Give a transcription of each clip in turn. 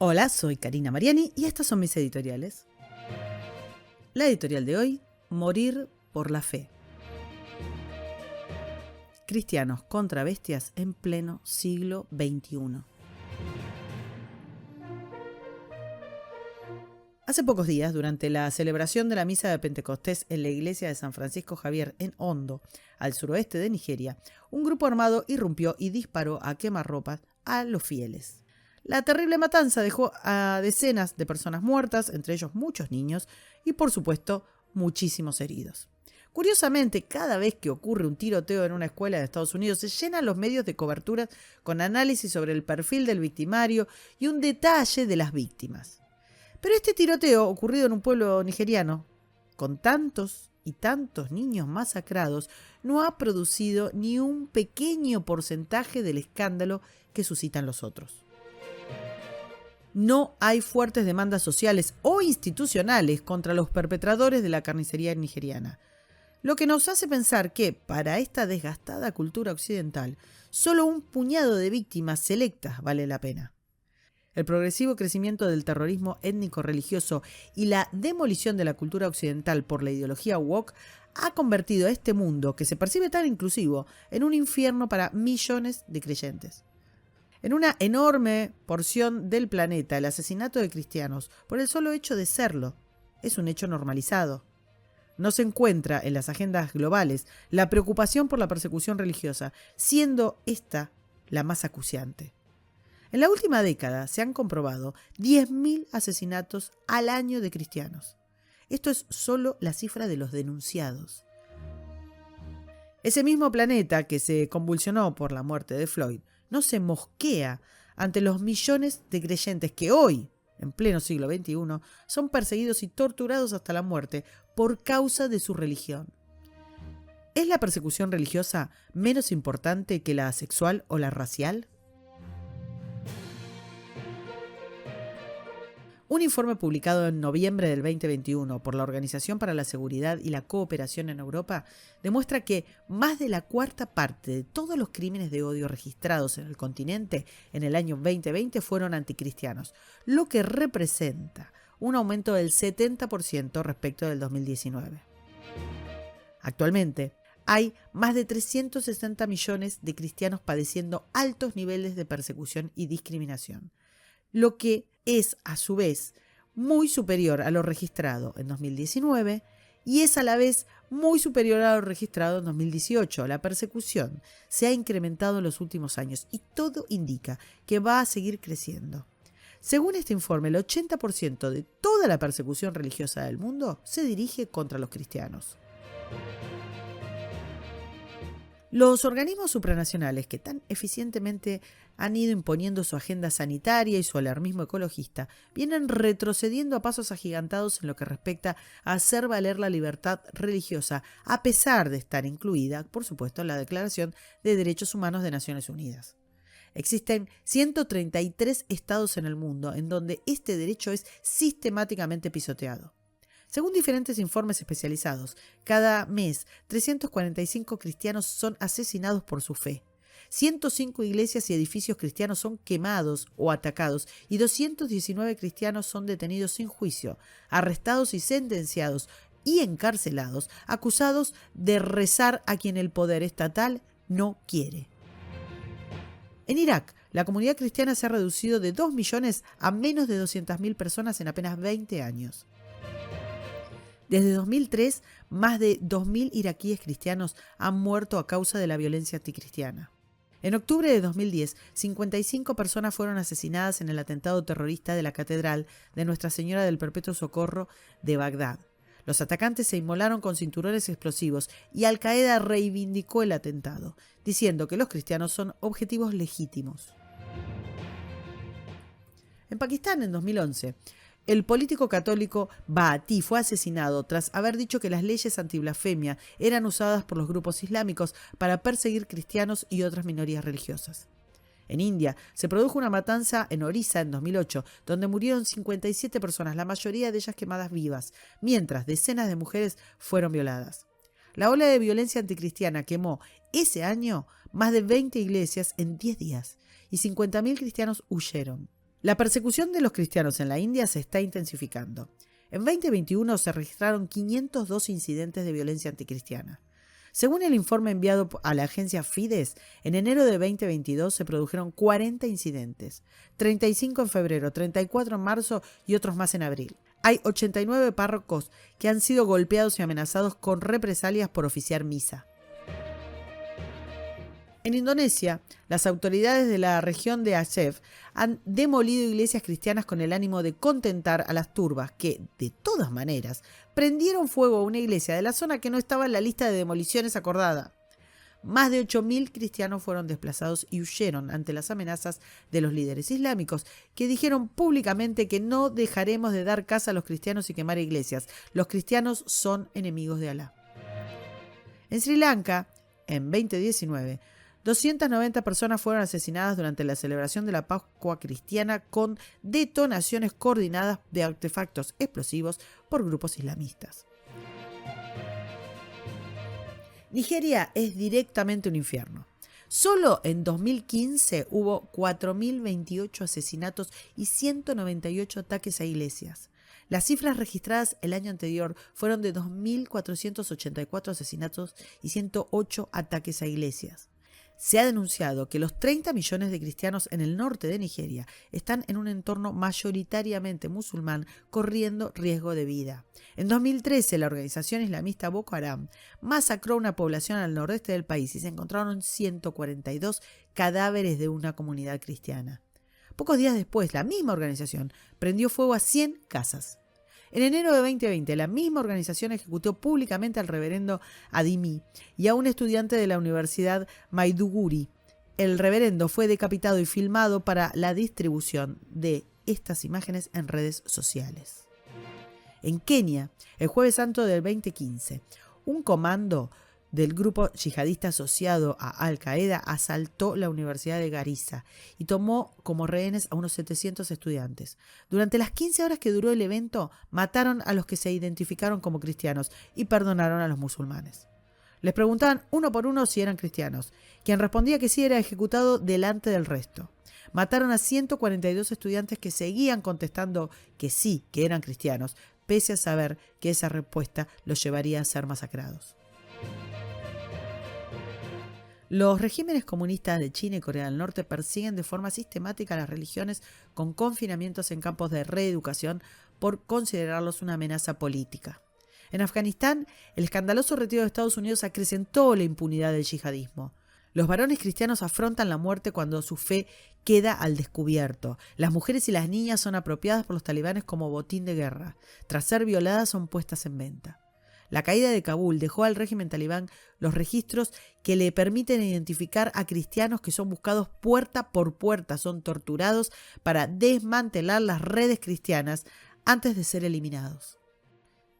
Hola, soy Karina Mariani y estas son mis editoriales. La editorial de hoy, Morir por la fe. Cristianos contra bestias en pleno siglo XXI. Hace pocos días, durante la celebración de la misa de Pentecostés en la iglesia de San Francisco Javier en Ondo, al suroeste de Nigeria, un grupo armado irrumpió y disparó a quemarropas a los fieles. La terrible matanza dejó a decenas de personas muertas, entre ellos muchos niños, y por supuesto muchísimos heridos. Curiosamente, cada vez que ocurre un tiroteo en una escuela de Estados Unidos, se llenan los medios de cobertura con análisis sobre el perfil del victimario y un detalle de las víctimas. Pero este tiroteo, ocurrido en un pueblo nigeriano, con tantos y tantos niños masacrados, no ha producido ni un pequeño porcentaje del escándalo que suscitan los otros. No hay fuertes demandas sociales o institucionales contra los perpetradores de la carnicería nigeriana, lo que nos hace pensar que, para esta desgastada cultura occidental, solo un puñado de víctimas selectas vale la pena. El progresivo crecimiento del terrorismo étnico-religioso y la demolición de la cultura occidental por la ideología woke ha convertido a este mundo, que se percibe tan inclusivo, en un infierno para millones de creyentes. En una enorme porción del planeta, el asesinato de cristianos, por el solo hecho de serlo, es un hecho normalizado. No se encuentra en las agendas globales la preocupación por la persecución religiosa, siendo esta la más acuciante. En la última década se han comprobado 10.000 asesinatos al año de cristianos. Esto es solo la cifra de los denunciados. Ese mismo planeta que se convulsionó por la muerte de Floyd no se mosquea ante los millones de creyentes que hoy, en pleno siglo XXI, son perseguidos y torturados hasta la muerte por causa de su religión. ¿Es la persecución religiosa menos importante que la sexual o la racial? Un informe publicado en noviembre del 2021 por la Organización para la Seguridad y la Cooperación en Europa demuestra que más de la cuarta parte de todos los crímenes de odio registrados en el continente en el año 2020 fueron anticristianos, lo que representa un aumento del 70% respecto del 2019. Actualmente, hay más de 360 millones de cristianos padeciendo altos niveles de persecución y discriminación, lo que es, a su vez, muy superior a lo registrado en 2019 y es a la vez muy superior a lo registrado en 2018. La persecución se ha incrementado en los últimos años y todo indica que va a seguir creciendo. Según este informe, el 80% de toda la persecución religiosa del mundo se dirige contra los cristianos. Los organismos supranacionales que tan eficientemente han ido imponiendo su agenda sanitaria y su alarmismo ecologista vienen retrocediendo a pasos agigantados en lo que respecta a hacer valer la libertad religiosa, a pesar de estar incluida, por supuesto, en la Declaración de Derechos Humanos de Naciones Unidas. Existen 133 estados en el mundo en donde este derecho es sistemáticamente pisoteado. Según diferentes informes especializados, cada mes 345 cristianos son asesinados por su fe. 105 iglesias y edificios cristianos son quemados o atacados y 219 cristianos son detenidos sin juicio, arrestados y sentenciados y encarcelados, acusados de rezar a quien el poder estatal no quiere. En Irak, la comunidad cristiana se ha reducido de 2 millones a menos de 200.000 personas en apenas 20 años. Desde 2003, más de 2.000 iraquíes cristianos han muerto a causa de la violencia anticristiana. En octubre de 2010, 55 personas fueron asesinadas en el atentado terrorista de la Catedral de Nuestra Señora del Perpetuo Socorro de Bagdad. Los atacantes se inmolaron con cinturones explosivos y Al-Qaeda reivindicó el atentado, diciendo que los cristianos son objetivos legítimos. En Pakistán, en 2011, el político católico Bhatti fue asesinado tras haber dicho que las leyes antiblasfemia eran usadas por los grupos islámicos para perseguir cristianos y otras minorías religiosas. En India se produjo una matanza en Orissa en 2008, donde murieron 57 personas, la mayoría de ellas quemadas vivas, mientras decenas de mujeres fueron violadas. La ola de violencia anticristiana quemó ese año más de 20 iglesias en 10 días y 50.000 cristianos huyeron. La persecución de los cristianos en la India se está intensificando. En 2021 se registraron 502 incidentes de violencia anticristiana. Según el informe enviado a la agencia Fides, en enero de 2022 se produjeron 40 incidentes, 35 en febrero, 34 en marzo y otros más en abril. Hay 89 párrocos que han sido golpeados y amenazados con represalias por oficiar misa. En Indonesia, las autoridades de la región de Aceh han demolido iglesias cristianas con el ánimo de contentar a las turbas que, de todas maneras, prendieron fuego a una iglesia de la zona que no estaba en la lista de demoliciones acordada. Más de 8.000 cristianos fueron desplazados y huyeron ante las amenazas de los líderes islámicos, que dijeron públicamente que no dejaremos de dar caza a los cristianos y quemar iglesias. Los cristianos son enemigos de Alá. En Sri Lanka, en 2019, 290 personas fueron asesinadas durante la celebración de la Pascua cristiana con detonaciones coordinadas de artefactos explosivos por grupos islamistas. Nigeria es directamente un infierno. Solo en 2015 hubo 4.028 asesinatos y 198 ataques a iglesias. Las cifras registradas el año anterior fueron de 2.484 asesinatos y 108 ataques a iglesias. Se ha denunciado que los 30 millones de cristianos en el norte de Nigeria están en un entorno mayoritariamente musulmán, corriendo riesgo de vida. En 2013, la organización islamista Boko Haram masacró una población al nordeste del país y se encontraron 142 cadáveres de una comunidad cristiana. Pocos días después, la misma organización prendió fuego a 100 casas. En enero de 2020, la misma organización ejecutó públicamente al reverendo Adimi y a un estudiante de la Universidad Maiduguri. El reverendo fue decapitado y filmado para la distribución de estas imágenes en redes sociales. En Kenia, el Jueves Santo del 2015, un comando del grupo yihadista asociado a Al-Qaeda asaltó la Universidad de Garissa y tomó como rehenes a unos 700 estudiantes. Durante las 15 horas que duró el evento, mataron a los que se identificaron como cristianos y perdonaron a los musulmanes. Les preguntaban uno por uno si eran cristianos. Quien respondía que sí era ejecutado delante del resto. Mataron a 142 estudiantes que seguían contestando que sí, que eran cristianos, pese a saber que esa respuesta los llevaría a ser masacrados. Los regímenes comunistas de China y Corea del Norte persiguen de forma sistemática a las religiones con confinamientos en campos de reeducación por considerarlos una amenaza política. En Afganistán, el escandaloso retiro de Estados Unidos acrecentó la impunidad del yihadismo. Los varones cristianos afrontan la muerte cuando su fe queda al descubierto. Las mujeres y las niñas son apropiadas por los talibanes como botín de guerra. Tras ser violadas, son puestas en venta. La caída de Kabul dejó al régimen talibán los registros que le permiten identificar a cristianos que son buscados puerta por puerta, son torturados para desmantelar las redes cristianas antes de ser eliminados.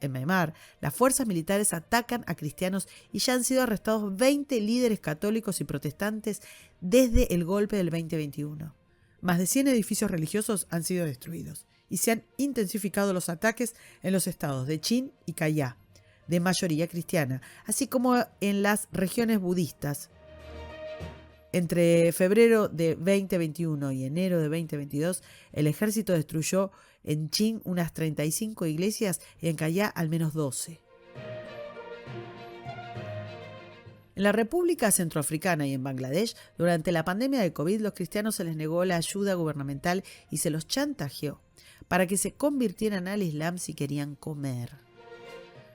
En Myanmar, las fuerzas militares atacan a cristianos y ya han sido arrestados 20 líderes católicos y protestantes desde el golpe del 2021. Más de 100 edificios religiosos han sido destruidos y se han intensificado los ataques en los estados de Chin y Kayah, de mayoría cristiana, así como en las regiones budistas. Entre febrero de 2021 y enero de 2022, el ejército destruyó en Chin unas 35 iglesias y en Kayah al menos 12. En la República Centroafricana y en Bangladesh, durante la pandemia de COVID, los cristianos se les negó la ayuda gubernamental y se los chantajeó para que se convirtieran al Islam si querían comer.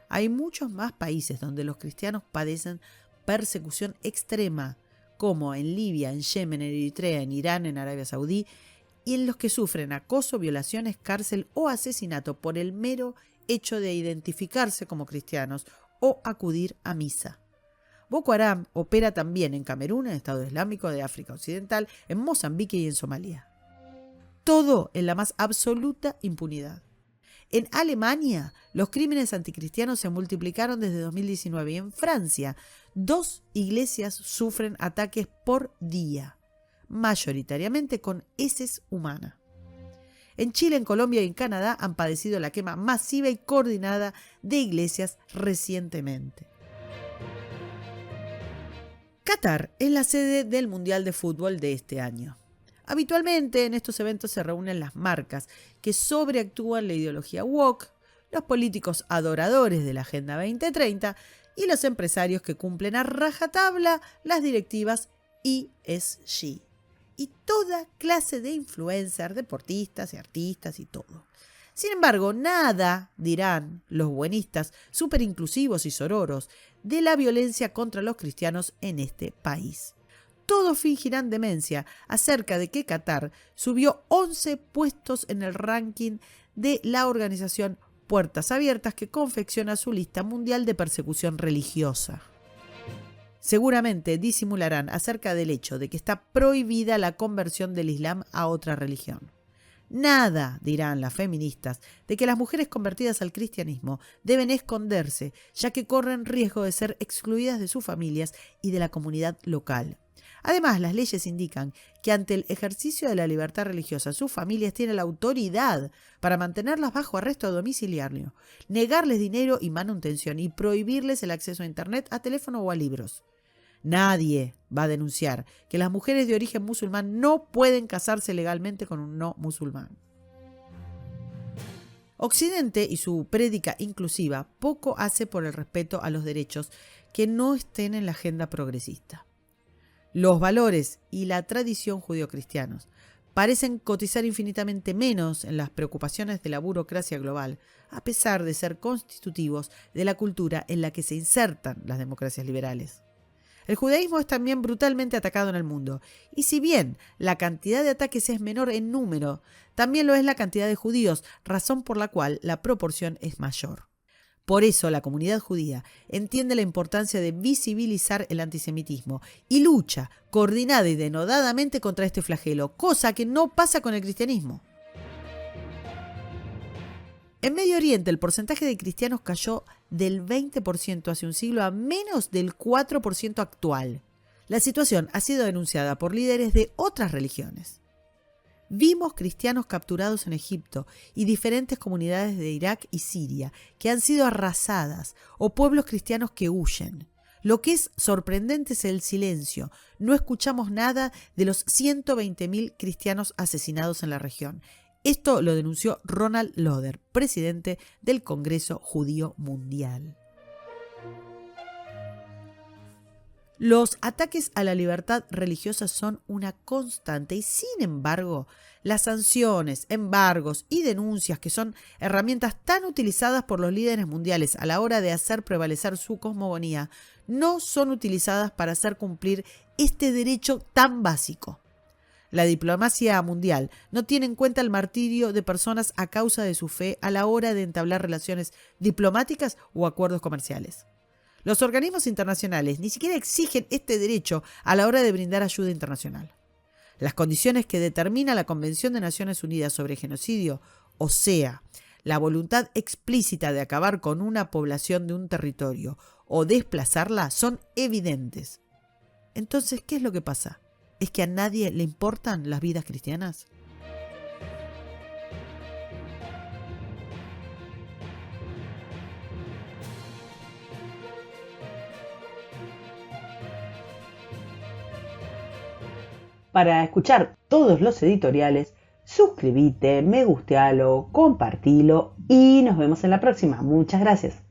Hay muchos más países donde los cristianos padecen persecución extrema, como en Libia, en Yemen, en Eritrea, en Irán, en Arabia Saudí, y en los que sufren acoso, violaciones, cárcel o asesinato por el mero hecho de identificarse como cristianos o acudir a misa. Boko Haram opera también en Camerún, en el Estado Islámico de África Occidental, en Mozambique y en Somalia. Todo en la más absoluta impunidad. En Alemania, los crímenes anticristianos se multiplicaron desde 2019 y en Francia, 2 iglesias sufren ataques por día, mayoritariamente con heces humanas. En Chile, en Colombia y en Canadá han padecido la quema masiva y coordinada de iglesias recientemente. Qatar es la sede del Mundial de Fútbol de este año. Habitualmente en estos eventos se reúnen las marcas que sobreactúan la ideología woke, los políticos adoradores de la Agenda 2030 y los empresarios que cumplen a rajatabla las directivas ESG. Y toda clase de influencers, deportistas y artistas y todo. Sin embargo, nada dirán los buenistas súper inclusivos y sororos de la violencia contra los cristianos en este país. Todos fingirán demencia acerca de que Qatar subió 11 puestos en el ranking de la organización Puertas Abiertas, que confecciona su lista mundial de persecución religiosa. Seguramente disimularán acerca del hecho de que está prohibida la conversión del Islam a otra religión. Nada dirán las feministas de que las mujeres convertidas al cristianismo deben esconderse, ya que corren riesgo de ser excluidas de sus familias y de la comunidad local. Además, las leyes indican que ante el ejercicio de la libertad religiosa, sus familias tienen la autoridad para mantenerlas bajo arresto domiciliario, negarles dinero y manutención y prohibirles el acceso a internet, a teléfono o a libros. Nadie va a denunciar que las mujeres de origen musulmán no pueden casarse legalmente con un no musulmán. Occidente y su prédica inclusiva poco hace por el respeto a los derechos que no estén en la agenda progresista. Los valores y la tradición judeocristianos parecen cotizar infinitamente menos en las preocupaciones de la burocracia global, a pesar de ser constitutivos de la cultura en la que se insertan las democracias liberales. El judaísmo es también brutalmente atacado en el mundo, y si bien la cantidad de ataques es menor en número, también lo es la cantidad de judíos, razón por la cual la proporción es mayor. Por eso la comunidad judía entiende la importancia de visibilizar el antisemitismo y lucha coordinada y denodadamente contra este flagelo, cosa que no pasa con el cristianismo. En Medio Oriente el porcentaje de cristianos cayó del 20% hace un siglo a menos del 4% actual. La situación ha sido denunciada por líderes de otras religiones. Vimos cristianos capturados en Egipto y diferentes comunidades de Irak y Siria que han sido arrasadas o pueblos cristianos que huyen. Lo que es sorprendente es el silencio. No escuchamos nada de los 120.000 cristianos asesinados en la región. Esto lo denunció Ronald Lauder, presidente del Congreso Judío Mundial. Los ataques a la libertad religiosa son una constante y, sin embargo, las sanciones, embargos y denuncias, que son herramientas tan utilizadas por los líderes mundiales a la hora de hacer prevalecer su cosmogonía, no son utilizadas para hacer cumplir este derecho tan básico. La diplomacia mundial no tiene en cuenta el martirio de personas a causa de su fe a la hora de entablar relaciones diplomáticas o acuerdos comerciales. Los organismos internacionales ni siquiera exigen este derecho a la hora de brindar ayuda internacional. Las condiciones que determina la Convención de Naciones Unidas sobre Genocidio, o sea, la voluntad explícita de acabar con una población de un territorio o desplazarla, son evidentes. Entonces, ¿qué es lo que pasa? ¿Es que a nadie le importan las vidas cristianas? Para escuchar todos los editoriales, suscríbete, me gustealo, compartilo y nos vemos en la próxima. Muchas gracias.